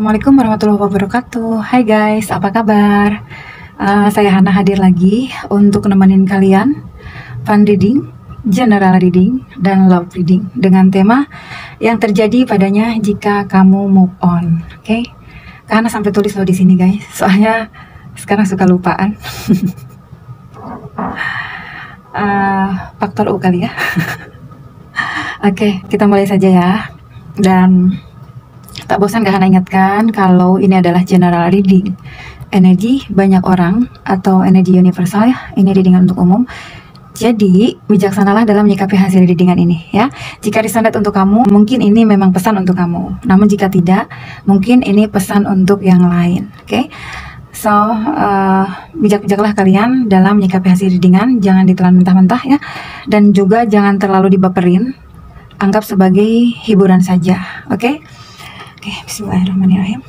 Assalamualaikum warahmatullahi wabarakatuh. Hai guys, apa kabar? Saya Hana hadir lagi untuk nemenin kalian fun reading, general reading, dan love reading dengan tema yang terjadi padanya jika kamu move on. Oke? Karena sampai tulis loh di sini guys, soalnya sekarang suka lupaan. Faktor U kali ya. Oke, kita mulai saja ya. Dan tak bosan gak Hana ingatkan kalau ini adalah general reading, energi banyak orang atau energi universal ya, ini readingan untuk umum. Jadi bijaksanalah dalam menyikapi hasil readingan ini ya. Jika resonate untuk kamu, mungkin ini memang pesan untuk kamu. Namun jika tidak, mungkin ini pesan untuk yang lain. Oke? So, bijak-bijaklah kalian dalam menyikapi hasil readingan, jangan ditelan mentah-mentah ya. Dan juga jangan terlalu dibaperin, anggap sebagai hiburan saja. Oke? Oke, bismillahirrahmanirrahim.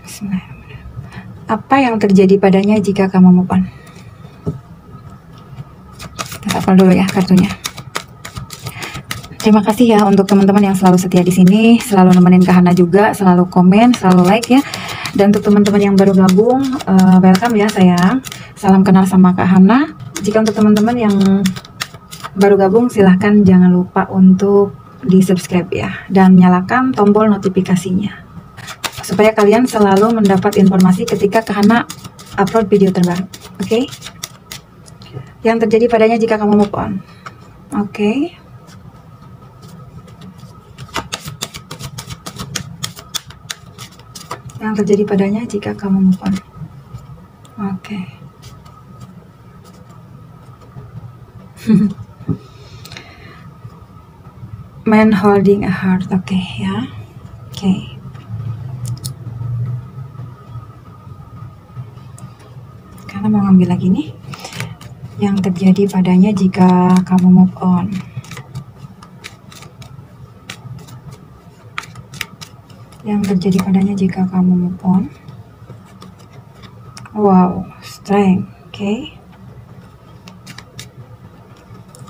Bismillahirrahmanirrahim. Apa yang terjadi padanya jika kamu move on? Kita hafal dulu ya kartunya. Terima kasih ya untuk teman-teman yang selalu setia di sini, selalu nemenin Kak Hana juga, selalu komen, selalu like ya. Dan untuk teman-teman yang baru gabung, welcome ya sayang. Salam kenal sama Kak Hana. Jika untuk teman-teman yang baru gabung, silahkan jangan lupa untuk di subscribe ya, dan nyalakan tombol notifikasinya supaya kalian selalu mendapat informasi ketika Kak Hana upload video terbaru. Oke? Yang terjadi padanya jika kamu move on. Oke. Yang terjadi padanya jika kamu move on. Oke. Man holding a heart. Oke ya. Oke. Karena mau ngambil lagi nih. Yang terjadi padanya jika kamu move on. Yang terjadi padanya jika kamu move on. Wow, strength. Oke.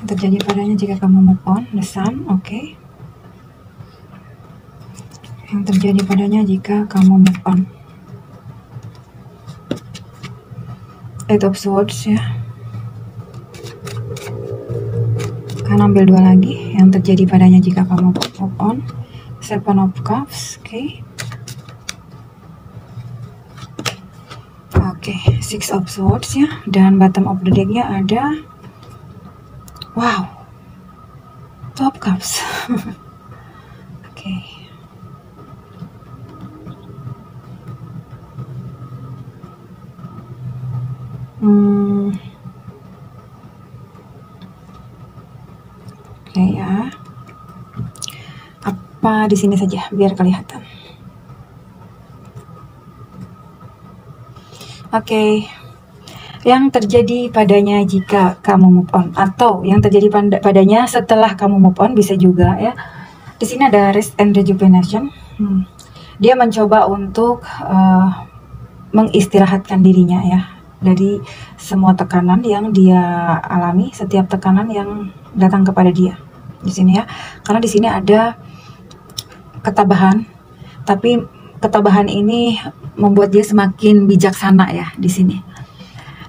Yang terjadi padanya jika kamu move on. The Sun. Oke. Yang terjadi padanya jika kamu move on. Eight of Swords ya. Kan ambil dua lagi. Yang terjadi padanya jika kamu move on. Seven of Cups. Oke. Oke, Six of Swords ya. Dan bottom of the deck-nya ada wow, Two of Cups. Oke. Oke ya. Apa di sini saja biar kelihatan. Oke. Yang terjadi padanya jika kamu move on, atau yang terjadi padanya setelah kamu move on, bisa juga ya. Di sini ada rest and rejuvenation. Dia mencoba untuk mengistirahatkan dirinya ya dari semua tekanan yang dia alami, setiap tekanan yang datang kepada dia di sini ya. Karena di sini ada ketabahan, tapi ketabahan ini membuat dia semakin bijaksana ya di sini.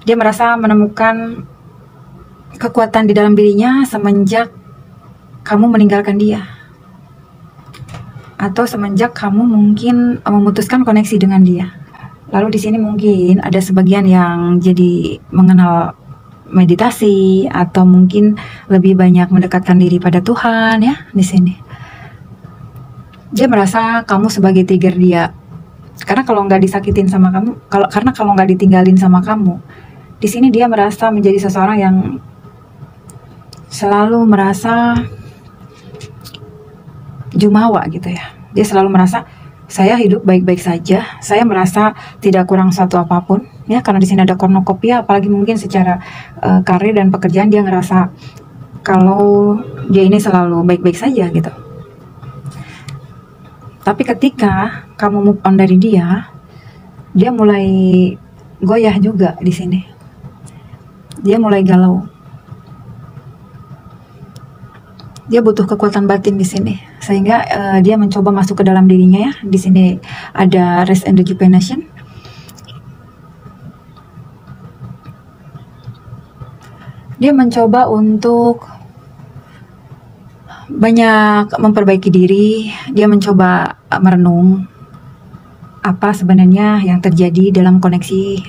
Dia merasa menemukan kekuatan di dalam dirinya semenjak kamu meninggalkan dia. Atau semenjak kamu mungkin memutuskan koneksi dengan dia. Lalu di sini mungkin ada sebagian yang jadi mengenal meditasi atau mungkin lebih banyak mendekatkan diri pada Tuhan ya di sini. Dia merasa kamu sebagai trigger dia. Karena kalau nggak disakitin sama kamu, kalau nggak ditinggalin sama kamu, di sini dia merasa menjadi seseorang yang selalu merasa jumawa gitu ya. Dia selalu merasa saya hidup baik-baik saja, saya merasa tidak kurang satu apapun ya, karena di sini ada cornucopia, apalagi mungkin secara karir dan pekerjaan dia ngerasa kalau dia ini selalu baik-baik saja gitu. Tapi ketika kamu move on dari dia, dia mulai goyah juga di sini. Dia mulai galau. Dia butuh kekuatan batin di sini. sehingga dia mencoba masuk ke dalam dirinya ya. Di sini ada rest and rejuvenation. Dia mencoba untuk banyak memperbaiki diri. Dia mencoba merenung apa sebenarnya yang terjadi dalam koneksi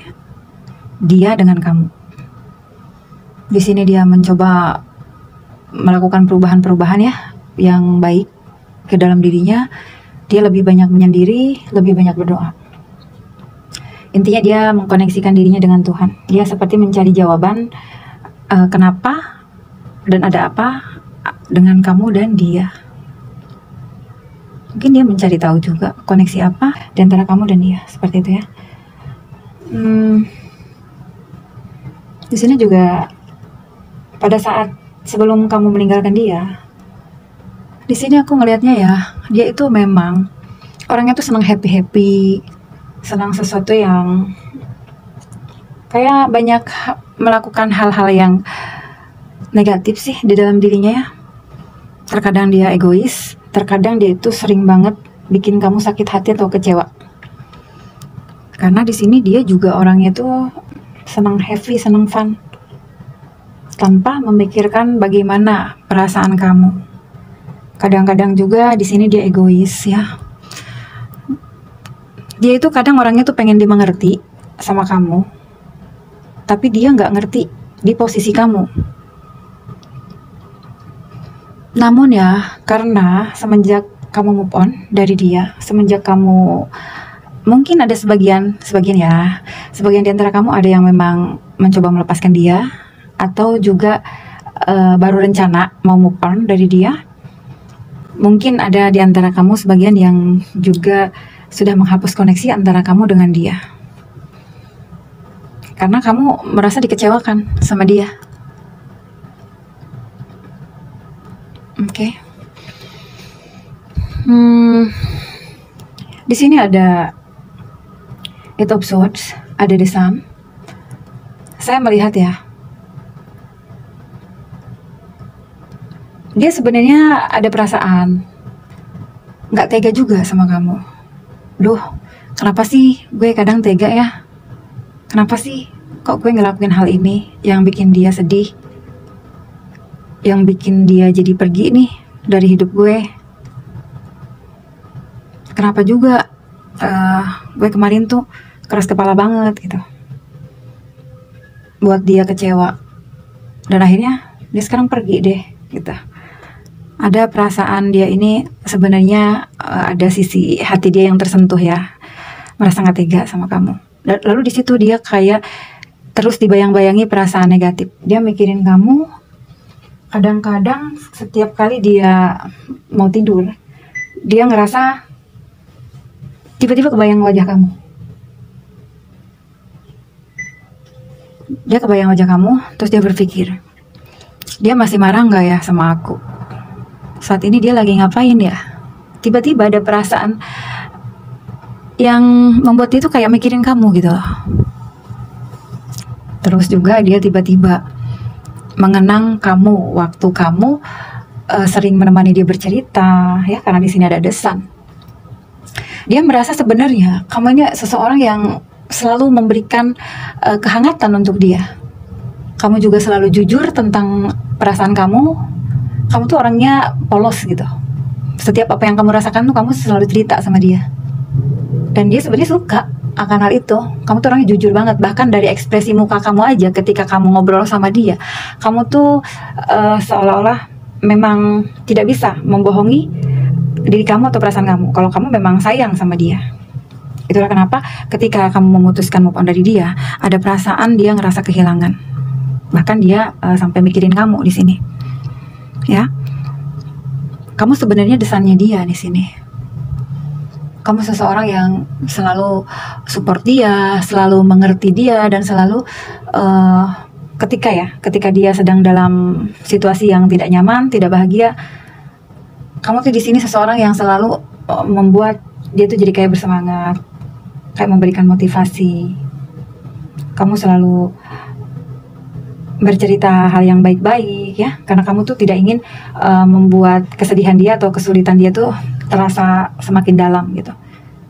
dia dengan kamu. Di sini dia mencoba melakukan perubahan-perubahan ya yang baik ke dalam dirinya. Dia lebih banyak menyendiri, lebih banyak berdoa. Intinya dia mengkoneksikan dirinya dengan Tuhan. Dia seperti mencari jawaban kenapa dan ada apa dengan kamu dan dia. Mungkin dia mencari tahu juga koneksi apa di antara kamu dan dia, seperti itu ya. Di sini juga pada saat sebelum kamu meninggalkan dia, di sini aku ngelihatnya ya, dia itu memang orangnya tuh senang happy, senang sesuatu yang kayak banyak melakukan hal-hal yang negatif sih di dalam dirinya ya. Terkadang dia egois, terkadang dia itu sering banget bikin kamu sakit hati atau kecewa. Karena di sini dia juga orangnya tuh senang happy, senang fun, tanpa memikirkan bagaimana perasaan kamu. Kadang-kadang juga di sini dia egois ya. Dia itu kadang orangnya tuh pengen dimengerti sama kamu, tapi dia nggak ngerti di posisi kamu. Namun ya, karena semenjak kamu move on dari dia, semenjak kamu, mungkin ada sebagian di antara kamu ada yang memang mencoba melepaskan dia, atau juga baru rencana mau move on dari dia. Mungkin ada di antara kamu sebagian yang juga sudah menghapus koneksi antara kamu dengan dia, karena kamu merasa dikecewakan sama dia. Oke. Di sini ada Eight of Swords, ada The Sun. Saya melihat ya, dia sebenarnya ada perasaan nggak tega juga sama kamu. Duh, kenapa sih gue kadang tega ya? Kenapa sih kok gue ngelakuin hal ini yang bikin dia sedih, yang bikin dia jadi pergi nih dari hidup gue? Kenapa juga gue kemarin tuh keras kepala banget gitu, buat dia kecewa, dan akhirnya dia sekarang pergi deh gitu. Ada perasaan dia ini sebenarnya ada sisi hati dia yang tersentuh ya, merasa nggak tega sama kamu. Lalu di situ dia kayak terus dibayang-bayangi perasaan negatif. Dia mikirin kamu. Kadang-kadang setiap kali dia mau tidur, dia ngerasa tiba-tiba kebayang wajah kamu. Dia kebayang wajah kamu, terus dia berpikir, dia masih marah nggak ya sama aku? Saat ini dia lagi ngapain ya? Tiba-tiba ada perasaan yang membuat dia tuh kayak mikirin kamu gitu loh. Terus juga dia tiba-tiba mengenang kamu waktu kamu sering menemani dia bercerita ya, karena di sini ada The Sun. Dia merasa sebenarnya kamu ini seseorang yang selalu memberikan kehangatan untuk dia. Kamu juga selalu jujur tentang perasaan kamu. Kamu tuh orangnya polos gitu. Setiap apa yang kamu rasakan tuh kamu selalu cerita sama dia. Dan dia sebenarnya suka akan hal itu. Kamu tuh orangnya jujur banget. Bahkan dari ekspresi muka kamu aja ketika kamu ngobrol sama dia, kamu tuh seolah-olah memang tidak bisa membohongi diri kamu atau perasaan kamu. Kalau kamu memang sayang sama dia. Itulah kenapa ketika kamu memutuskan move on dari dia, ada perasaan dia ngerasa kehilangan. Bahkan dia sampai mikirin kamu di sini. Ya, kamu sebenarnya desainnya dia di sini. Kamu seseorang yang selalu support dia, selalu mengerti dia, dan selalu ketika dia sedang dalam situasi yang tidak nyaman, tidak bahagia, kamu tuh di sini seseorang yang selalu membuat dia tuh jadi kayak bersemangat, kayak memberikan motivasi. Kamu selalu bercerita hal yang baik-baik ya, karena kamu tuh tidak ingin membuat kesedihan dia atau kesulitan dia tuh terasa semakin dalam gitu.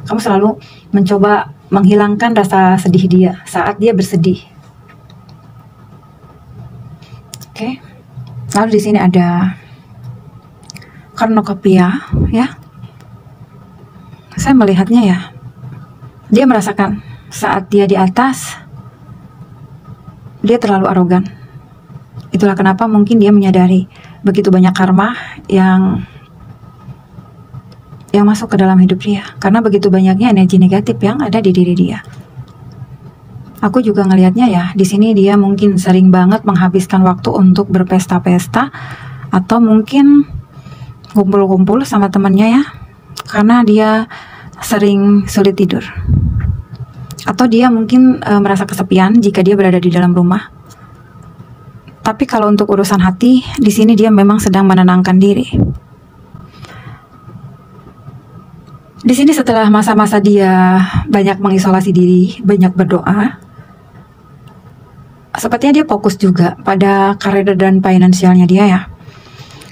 Kamu selalu mencoba menghilangkan rasa sedih dia saat dia bersedih. Oke. Lalu di sini ada Cornucopia ya. Saya melihatnya ya, dia merasakan saat dia di atas, dia terlalu arogan. Itulah kenapa mungkin dia menyadari begitu banyak karma yang masuk ke dalam hidup dia, karena begitu banyaknya energi negatif yang ada di diri dia. Aku juga ngelihatnya ya, di sini dia mungkin sering banget menghabiskan waktu untuk berpesta-pesta atau mungkin kumpul-kumpul sama temannya ya, karena dia sering sulit tidur. Atau dia mungkin merasa kesepian jika dia berada di dalam rumah. Tapi kalau untuk urusan hati, di sini dia memang sedang menenangkan diri. Di sini setelah masa-masa dia banyak mengisolasi diri, banyak berdoa, sepertinya dia fokus juga pada karir dan finansialnya dia ya.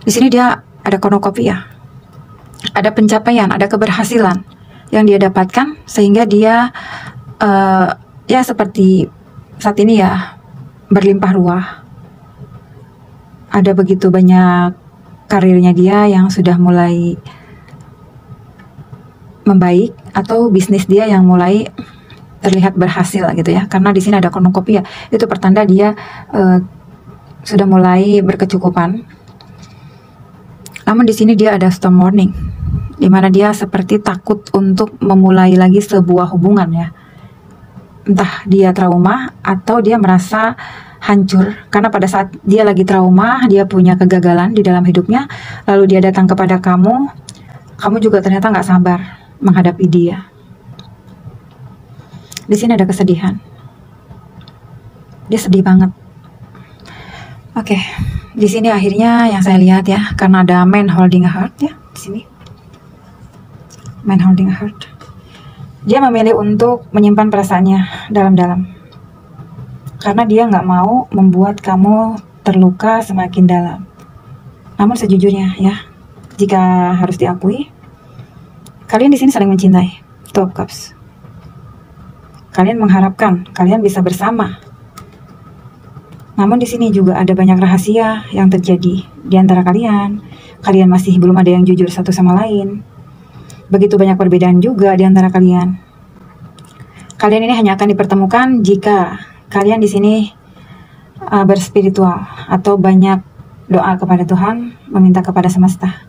Di sini dia ada cornucopia, ada pencapaian, ada keberhasilan yang dia dapatkan, sehingga dia ya seperti saat ini ya berlimpah ruah. Ada begitu banyak karirnya dia yang sudah mulai membaik, atau bisnis dia yang mulai terlihat berhasil gitu ya. Karena di sini ada cornucopia, itu pertanda dia sudah mulai berkecukupan. Namun di sini dia ada storm warning, di mana dia seperti takut untuk memulai lagi sebuah hubungan ya. Entah dia trauma atau dia merasa hancur, karena pada saat dia lagi trauma, dia punya kegagalan di dalam hidupnya, lalu dia datang kepada kamu juga ternyata nggak sabar menghadapi dia. Di sini ada kesedihan, dia sedih banget. Oke, di sini akhirnya yang saya lihat ya, karena ada man holding a heart ya di sini, man holding a heart. Dia memilih untuk menyimpan perasaannya dalam-dalam, karena dia nggak mau membuat kamu terluka semakin dalam. Namun sejujurnya ya, jika harus diakui, kalian di sini saling mencintai. Two of Cups. Kalian mengharapkan kalian bisa bersama. Namun di sini juga ada banyak rahasia yang terjadi di antara kalian. Kalian masih belum ada yang jujur satu sama lain. Begitu banyak perbedaan juga di antara kalian. Kalian ini hanya akan dipertemukan jika kalian di sini berspiritual atau banyak doa kepada Tuhan, meminta kepada semesta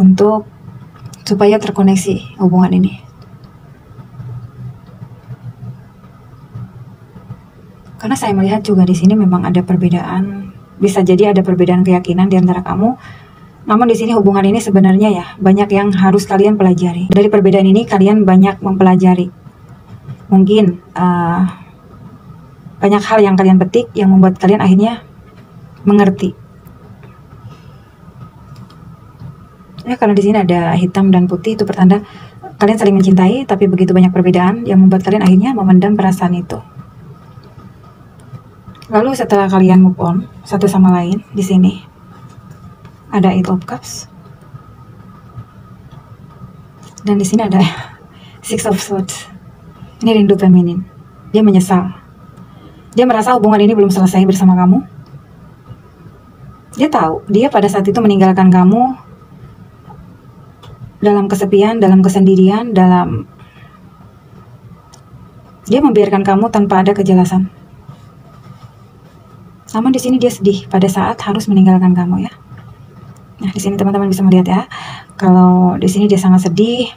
untuk supaya terkoneksi hubungan ini. Karena saya melihat juga di sini memang ada perbedaan, bisa jadi ada perbedaan keyakinan di antara kamu. Namun di sini hubungan ini sebenarnya ya banyak yang harus kalian pelajari. Dari perbedaan ini kalian banyak mempelajari. Mungkin banyak hal yang kalian petik yang membuat kalian akhirnya mengerti. Ya, karena di sini ada hitam dan putih, itu pertanda kalian saling mencintai, tapi begitu banyak perbedaan yang membuat kalian akhirnya memendam perasaan itu. Lalu setelah kalian move on satu sama lain, di sini ada Eight of Cups, dan di sini ada Six of Swords. Ini rindu feminin. Dia menyesal. Dia merasa hubungan ini belum selesai bersama kamu. Dia tahu dia pada saat itu meninggalkan kamu dalam kesepian, dalam kesendirian, dia membiarkan kamu tanpa ada kejelasan. Namun di sini dia sedih pada saat harus meninggalkan kamu ya. Nah, di sini teman-teman bisa melihat ya, kalau di sini dia sangat sedih,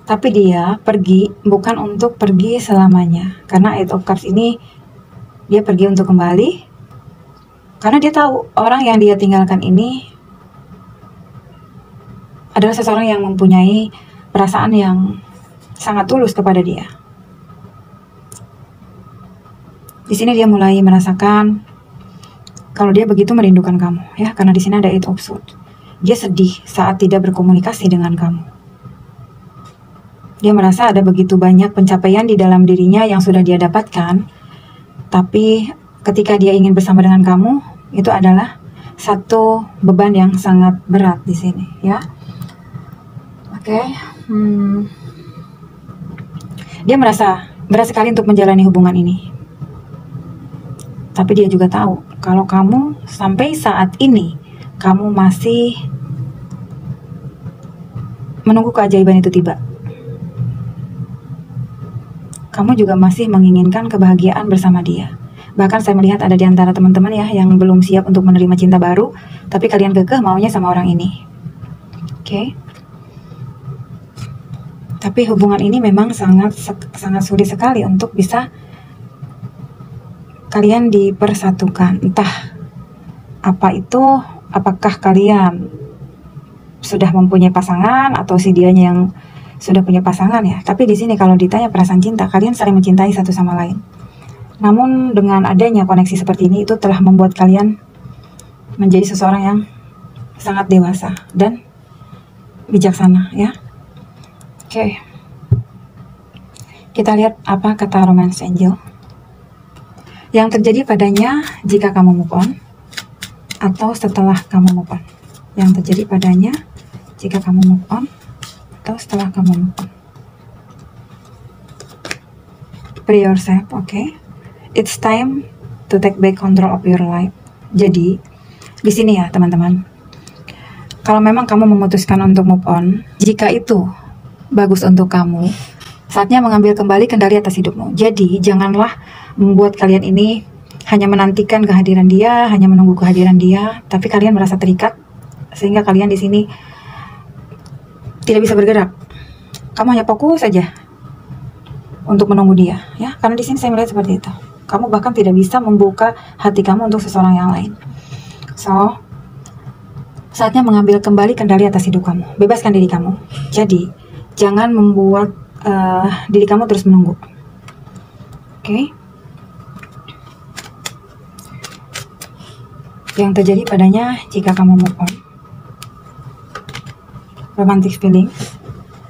tapi dia pergi bukan untuk pergi selamanya, karena Eight of Cups ini dia pergi untuk kembali, karena dia tahu orang yang dia tinggalkan ini adalah seseorang yang mempunyai perasaan yang sangat tulus kepada dia. Di sini dia mulai merasakan kalau dia begitu merindukan kamu ya, karena di sini ada Eight of Swords. Dia sedih saat tidak berkomunikasi dengan kamu. Dia merasa ada begitu banyak pencapaian di dalam dirinya yang sudah dia dapatkan, tapi ketika dia ingin bersama dengan kamu, itu adalah satu beban yang sangat berat di sini, ya. Oke. Dia merasa berat sekali untuk menjalani hubungan ini. Tapi dia juga tahu kalau kamu sampai saat ini kamu masih menunggu keajaiban itu tiba. Kamu juga masih menginginkan kebahagiaan bersama dia. Bahkan saya melihat ada di antara teman-teman ya yang belum siap untuk menerima cinta baru, tapi kalian kekeh maunya sama orang ini. Oke. Tapi hubungan ini memang sangat sulit sekali untuk bisa kalian dipersatukan. Entah apa itu, apakah kalian sudah mempunyai pasangan atau si dianya yang sudah punya pasangan ya. Tapi di sini kalau ditanya perasaan cinta, kalian saling mencintai satu sama lain. Namun dengan adanya koneksi seperti ini, itu telah membuat kalian menjadi seseorang yang sangat dewasa dan bijaksana ya. Oke. Kita lihat apa kata Romance Angel. Yang terjadi padanya jika kamu move on atau setelah kamu move on. Yang terjadi padanya jika kamu move on atau setelah kamu move on. Free yourself, okay? It's time to take back control of your life. Jadi, di sini ya teman-teman, kalau memang kamu memutuskan untuk move on, jika itu bagus untuk kamu, saatnya mengambil kembali kendali atas hidupmu. Jadi, janganlah membuat kalian ini hanya menantikan kehadiran dia, hanya menunggu kehadiran dia, tapi kalian merasa terikat, sehingga kalian di sini tidak bisa bergerak. Kamu hanya fokus saja untuk menunggu dia, ya. Karena di sini saya melihat seperti itu. Kamu bahkan tidak bisa membuka hati kamu untuk seseorang yang lain. So, saatnya mengambil kembali kendali atas hidup kamu. Bebaskan diri kamu. Jadi, jangan membuat diri kamu terus menunggu. Oke? Yang terjadi padanya jika kamu move on. Romantic feeling.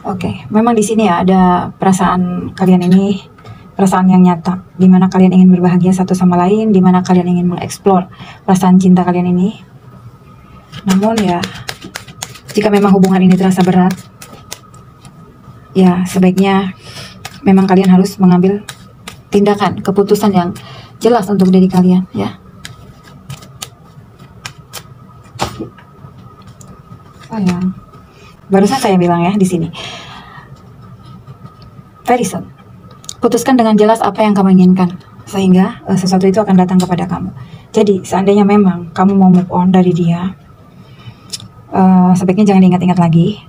Oke, memang di sini ya ada perasaan kalian ini, perasaan yang nyata, di mana kalian ingin berbahagia satu sama lain, di mana kalian ingin mengeksplor perasaan cinta kalian ini. Namun ya, jika memang hubungan ini terasa berat, ya sebaiknya memang kalian harus mengambil tindakan, keputusan yang jelas untuk diri kalian, ya. Sayang. Barusan saya bilang ya di sini. Very soon. Putuskan dengan jelas apa yang kamu inginkan, sehingga sesuatu itu akan datang kepada kamu. Jadi seandainya memang kamu mau move on dari dia, sebaiknya jangan diingat-ingat lagi.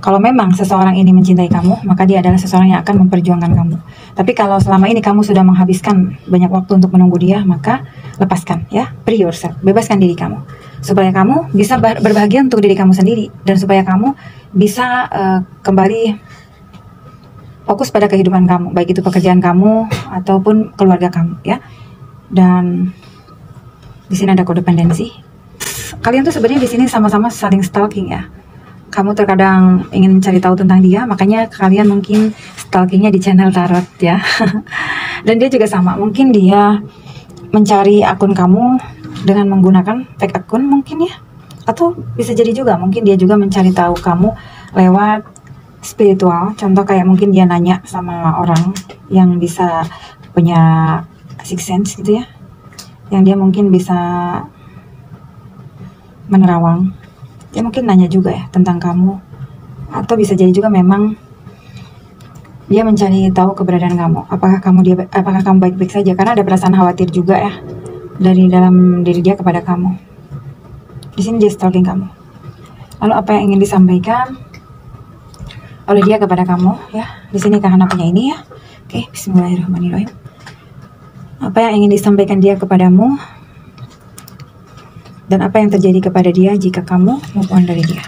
Kalau memang seseorang ini mencintai kamu, maka dia adalah seseorang yang akan memperjuangkan kamu. Tapi kalau selama ini kamu sudah menghabiskan banyak waktu untuk menunggu dia, maka lepaskan ya, free yourself, bebaskan diri kamu, supaya kamu bisa berbahagia untuk diri kamu sendiri, dan supaya kamu bisa kembali fokus pada kehidupan kamu, baik itu pekerjaan kamu ataupun keluarga kamu, ya. Dan di sini ada kodependensi. Kalian tuh sebenarnya di sini sama-sama saling stalking ya. Kamu terkadang ingin mencari tahu tentang dia, makanya kalian mungkin stalkingnya di channel tarot ya. Dan dia juga sama, mungkin dia mencari akun kamu dengan menggunakan fake akun mungkin ya. Atau bisa jadi juga mungkin dia juga mencari tahu kamu lewat spiritual. Contoh kayak mungkin dia nanya sama orang yang bisa punya sixth sense gitu ya, yang dia mungkin bisa menerawang. Dia mungkin nanya juga ya tentang kamu. Atau bisa jadi juga memang dia mencari tahu keberadaan kamu. Apakah kamu baik-baik saja, karena ada perasaan khawatir juga ya dari dalam diri dia kepada kamu. Di sini dia stalking kamu. Lalu apa yang ingin disampaikan oleh dia kepada kamu ya? Di sini kehanapannya ini ya. Oke, bismillahirrahmanirrahim. Apa yang ingin disampaikan dia kepadamu? Dan apa yang terjadi kepada dia jika kamu move on dari dia?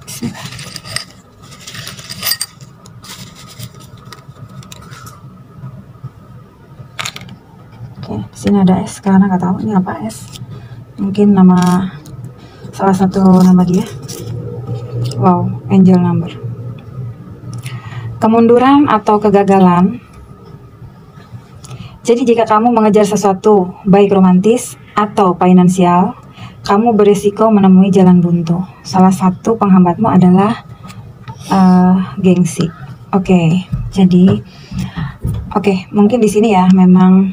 Bismillah. Oke, di sini ada S. Karena nggak tahu ini apa S. Mungkin nama salah satu nama dia. Wow, angel number. Kemunduran atau kegagalan. Jadi jika kamu mengejar sesuatu, baik romantis atau finansial, kamu berisiko menemui jalan buntu. Salah satu penghambatmu adalah gengsi. Oke, jadi mungkin di sini ya memang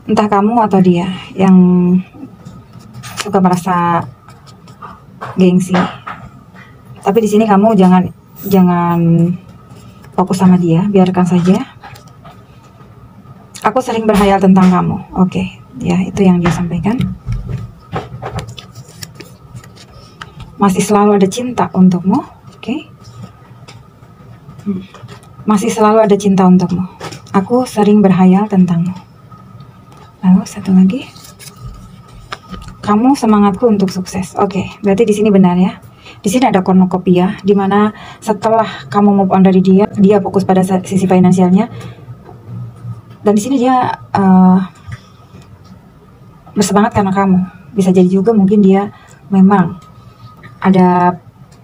entah kamu atau dia yang suka merasa gengsi. Tapi di sini kamu jangan fokus sama dia, biarkan saja. Aku sering berhayal tentang kamu. Oke, ya itu yang dia sampaikan. Masih selalu ada cinta untukmu. Oke. Masih selalu ada cinta untukmu. Aku sering berhayal tentangmu. Lalu satu lagi. Kamu semangatku untuk sukses. Oke, berarti di sini benar ya. Di sini ada cornucopia, di mana setelah kamu move on dari dia, dia fokus pada sisi finansialnya. Dan di sini dia bersemangat karena kamu. Bisa jadi juga mungkin dia memang ada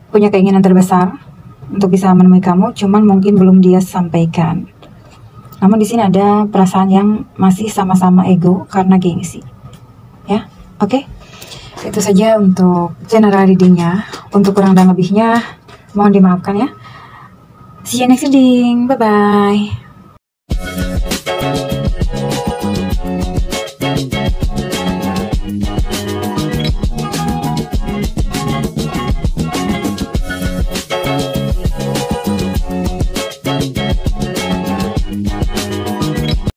punya keinginan terbesar untuk bisa menemui kamu, cuman mungkin belum dia sampaikan. Namun di sini ada perasaan yang masih sama-sama ego karena gengsi. Ya, oke. Itu saja untuk general readingnya. Untuk kurang dan lebihnya mohon dimaafkan ya. See you next reading. Bye bye.